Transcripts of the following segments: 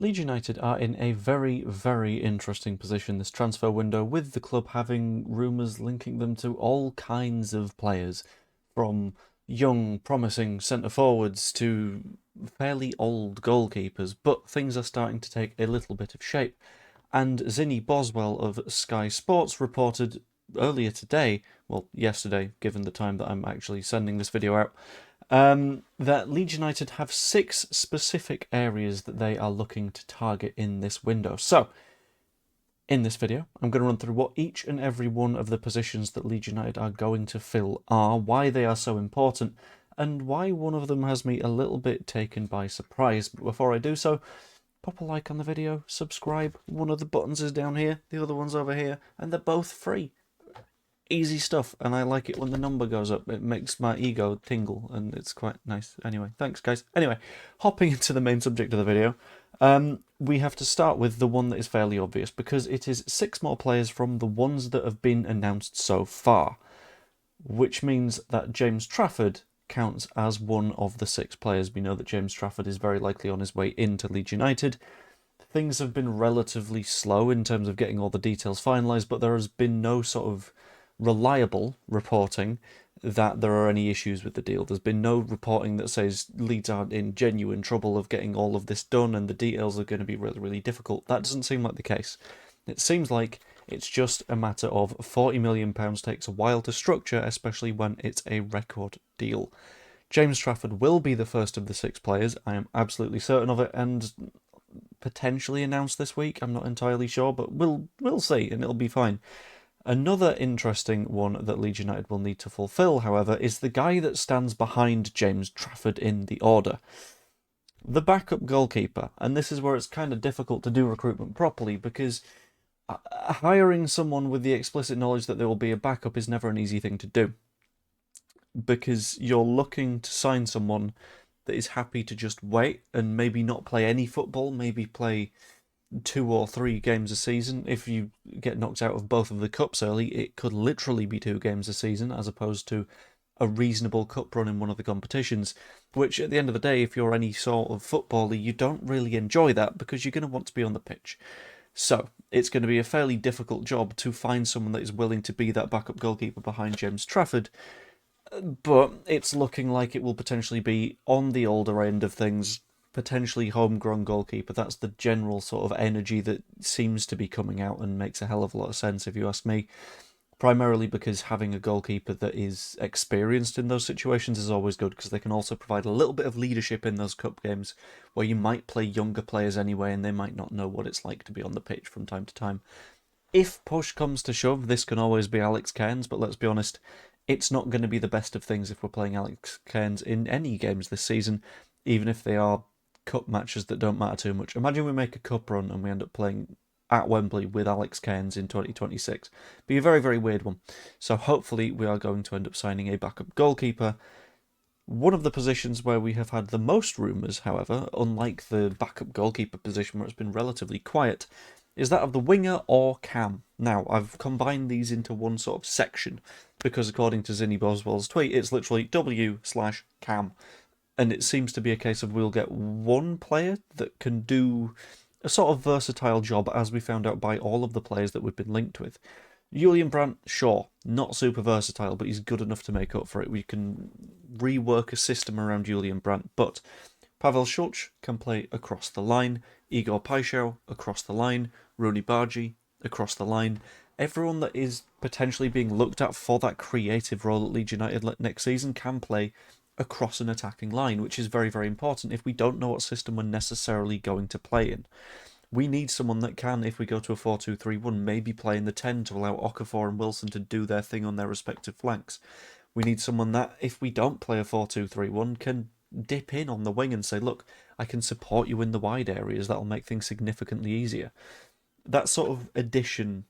Leeds United are in a very, very interesting position this transfer window, with the club having rumours linking them to all kinds of players, from young, promising centre forwards to fairly old goalkeepers, but things are starting to take a little bit of shape. And Zinny Boswell of Sky Sports reported earlier today, well, yesterday, given the time that I'm actually sending this video out, that Leeds United have 6 specific areas that they are looking to target in this window. So, in this video, I'm going to run through what each and every one of the positions that Leeds United are going to fill are, why they are so important, and why one of them has me a little bit taken by surprise. But before I do so, pop a like on the video, subscribe. One of the buttons is down here, the other one's over here, and they're both free. Easy stuff, and I like it when the number goes up. It makes my ego tingle, and it's quite nice. Anyway, thanks, guys. Anyway, hopping into the main subject of the video, we have to start with the one that is fairly obvious, because it is 6 more players from the ones that have been announced so far, which means that James Trafford counts as one of the 6 players. We know that James Trafford is very likely on his way into Leeds United. Things have been relatively slow in terms of getting all the details finalised, but there has been no sort of reliable reporting that there are any issues with the deal. There's been no reporting that says Leeds aren't in genuine trouble of getting all of this done and the details are going to be really, really difficult. That doesn't seem like the case. It seems like it's just a matter of £40 million takes a while to structure, especially when it's a record deal. James Trafford will be the first of the 6 players. I am absolutely certain of it, and potentially announced this week. I'm not entirely sure, but we'll see, and it'll be fine. Another interesting one that Leeds United will need to fulfil, however, is the guy that stands behind James Trafford in the order. The backup goalkeeper, and this is where it's kind of difficult to do recruitment properly, because hiring someone with the explicit knowledge that there will be a backup is never an easy thing to do, because you're looking to sign someone that is happy to just wait and maybe not play any football, maybe play 2 or 3 games a season. If you get knocked out of both of the cups early, it could literally be 2 games a season as opposed to a reasonable cup run in one of the competitions, which at the end of the day, if you're any sort of footballer, you don't really enjoy that because you're going to want to be on the pitch. So it's going to be a fairly difficult job to find someone that is willing to be that backup goalkeeper behind James Trafford, but it's looking like it will potentially be on the older end of things, potentially homegrown goalkeeper. That's the general sort of energy that seems to be coming out and makes a hell of a lot of sense if you ask me. Primarily because having a goalkeeper that is experienced in those situations is always good, because they can also provide a little bit of leadership in those cup games where you might play younger players anyway and they might not know what it's like to be on the pitch from time to time. If push comes to shove, this can always be Alex Cairns, but let's be honest, it's not going to be the best of things if we're playing Alex Cairns in any games this season, even if they are cup matches that don't matter too much. Imagine we make a cup run and we end up playing at Wembley with Alex Cairns in 2026. Be a very, very weird one. So hopefully we are going to end up signing a backup goalkeeper. One of the positions where we have had the most rumours, however, unlike the backup goalkeeper position where it's been relatively quiet, is that of the winger or cam. Now, I've combined these into one sort of section because according to Zinny Boswell's tweet, it's literally W/cam. And it seems to be a case of we'll get one player that can do a sort of versatile job, as we found out by all of the players that we've been linked with. Julian Brandt, sure, not super versatile, but he's good enough to make up for it. We can rework a system around Julian Brandt, but Pavel Schulz can play across the line, Igor Paixão across the line, Rooney Bargi across the line. Everyone that is potentially being looked at for that creative role at Leeds United next season can play across an attacking line, which is very, very important if we don't know what system we're necessarily going to play in. We need someone that can, if we go to a 4-2-3-1, maybe play in the 10 to allow Okafor and Wilson to do their thing on their respective flanks. We need someone that, if we don't play a 4-2-3-1, can dip in on the wing and say, look, I can support you in the wide areas. That'll make things significantly easier. That sort of addition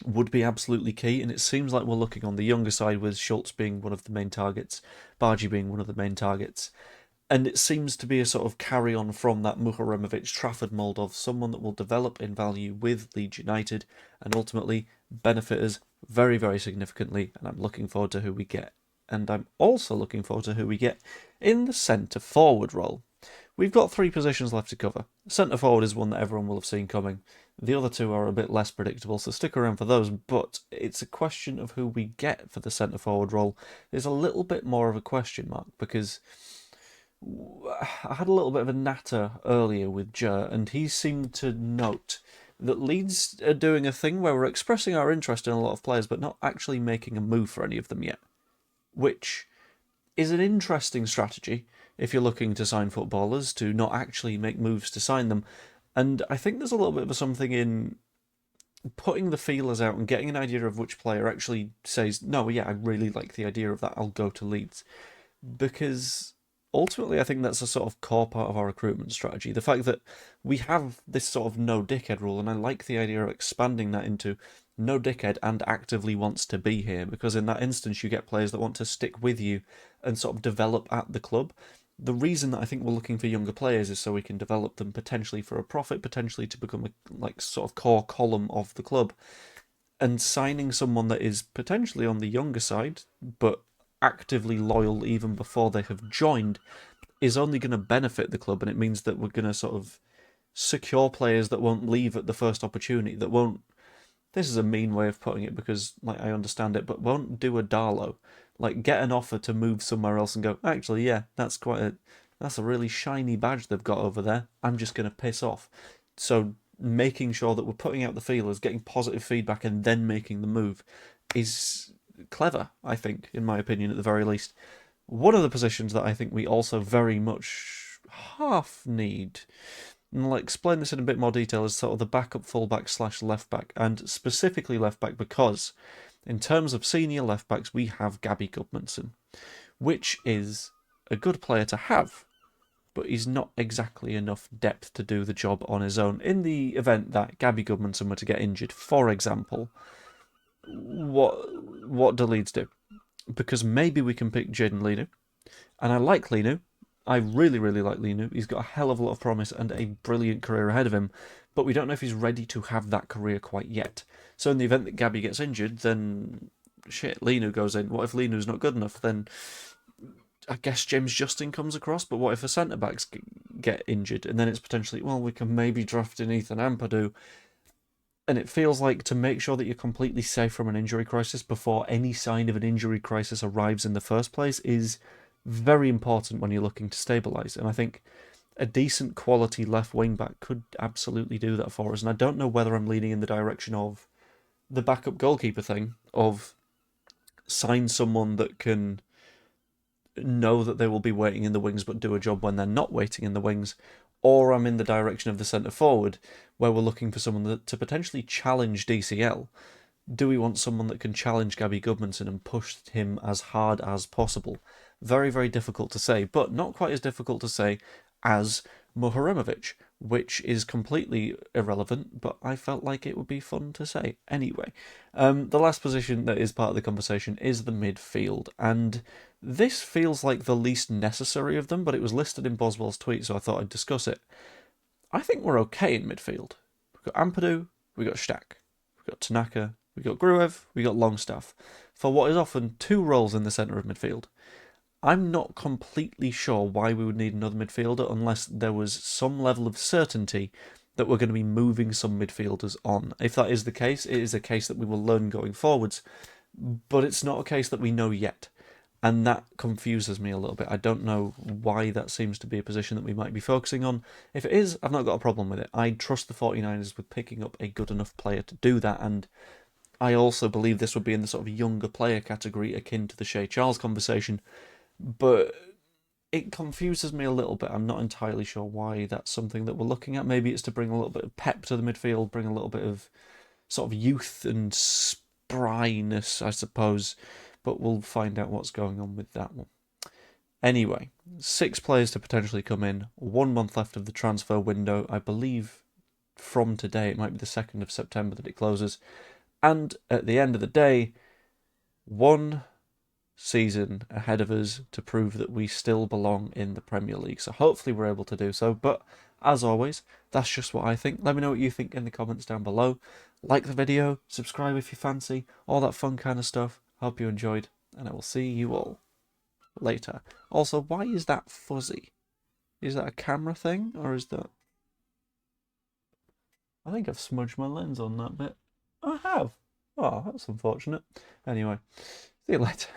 would be absolutely key, and it seems like we're looking on the younger side with Schultz being one of the main targets, Bargi being one of the main targets, and it seems to be a sort of carry-on from that Muharemovic Trafford mould of someone that will develop in value with Leeds United and ultimately benefit us very, very significantly, and I'm looking forward to who we get. And I'm also looking forward to who we get in the centre-forward role. we've got 3 positions left to cover. Centre forward is one that everyone will have seen coming. The other 2 are a bit less predictable, so stick around for those, but it's a question of who we get for the centre forward role is a little bit more of a question mark, because I had a little bit of a natter earlier with Jer, and he seemed to note that Leeds are doing a thing where we're expressing our interest in a lot of players, but not actually making a move for any of them yet, which is an interesting strategy if you're looking to sign footballers, to not actually make moves to sign them. And I think there's a little bit of something in putting the feelers out and getting an idea of which player actually says, no, yeah, I really like the idea of that, I'll go to Leeds. Because ultimately, I think that's a sort of core part of our recruitment strategy. The fact that we have this sort of no dickhead rule, and I like the idea of expanding that into no dickhead and actively wants to be here, because in that instance, you get players that want to stick with you and sort of develop at the club. The reason that I think we're looking for younger players is so we can develop them potentially for a profit, potentially to become a sort of core column of the club. And signing someone that is potentially on the younger side, but actively loyal even before they have joined, is only going to benefit the club, and it means that we're going to sort of secure players that won't leave at the first opportunity, that won't, this is a mean way of putting it because like I understand it, but won't do a Darlow, like get an offer to move somewhere else and go, actually, yeah, that's a really shiny badge they've got over there, I'm just going to piss off. So making sure that we're putting out the feelers, getting positive feedback, and then making the move is clever, I think, in my opinion, at the very least. One of the positions that I think we also very much half need, and I'll explain this in a bit more detail, is sort of the backup fullback / left back, and specifically left back because in terms of senior left backs, we have Gabby Goodmanson, which is a good player to have, but he's not exactly enough depth to do the job on his own. In the event that Gabby Goodmanson were to get injured, for example, what do Leeds do? Because maybe we can pick Jaden Lenu, and I like Lenu. I really, really like Lenu. He's got a hell of a lot of promise and a brilliant career ahead of him, but we don't know if he's ready to have that career quite yet. So in the event that Gabby gets injured, then shit, Lenu goes in. What if Lenu's not good enough? Then I guess James Justin comes across, but what if the centre-backs get injured? And then it's potentially, well, we can maybe draft in Ethan Ampadu. And it feels like to make sure that you're completely safe from an injury crisis before any sign of an injury crisis arrives in the first place is very important when you're looking to stabilise. And I think a decent quality left wing back could absolutely do that for us. And I don't know whether I'm leaning in the direction of the backup goalkeeper thing, of sign someone that can know that they will be waiting in the wings but do a job when they're not waiting in the wings, or I'm in the direction of the centre forward where we're looking for someone to potentially challenge DCL. Do we want someone that can challenge Gabby Goodmanson and push him as hard as possible? Very, very difficult to say, but not quite as difficult to say as Muharemovic, which is completely irrelevant, but I felt like it would be fun to say. Anyway, the last position that is part of the conversation is the midfield, and this feels like the least necessary of them, but it was listed in Boswell's tweet, so I thought I'd discuss it. I think we're okay in midfield. We've got Ampadu, we've got Stack, we've got Tanaka, we've got Gruev, we've got Longstaff, for what is often 2 roles in the centre of midfield. I'm not completely sure why we would need another midfielder unless there was some level of certainty that we're going to be moving some midfielders on. If that is the case, it is a case that we will learn going forwards, but it's not a case that we know yet. And that confuses me a little bit. I don't know why that seems to be a position that we might be focusing on. If it is, I've not got a problem with it. I trust the 49ers with picking up a good enough player to do that, and I also believe this would be in the sort of younger player category akin to the Shea Charles conversation, but it confuses me a little bit. I'm not entirely sure why that's something that we're looking at. Maybe it's to bring a little bit of pep to the midfield, bring a little bit of sort of youth and spryness, I suppose, but we'll find out what's going on with that one. Anyway, 6 players to potentially come in, 1 month left of the transfer window. I believe from today, it might be the 2nd of September that it closes. And at the end of the day, 1 season ahead of us to prove that we still belong in the Premier League. So hopefully we're able to do so. But as always, that's just what I think. Let me know what you think in the comments down below. Like the video, subscribe if you fancy, all that fun kind of stuff. Hope you enjoyed, and I will see you all later. Also, why is that fuzzy? Is that a camera thing, or is that... I think I've smudged my lens on that bit. I have. Oh, that's unfortunate. Anyway, see you later.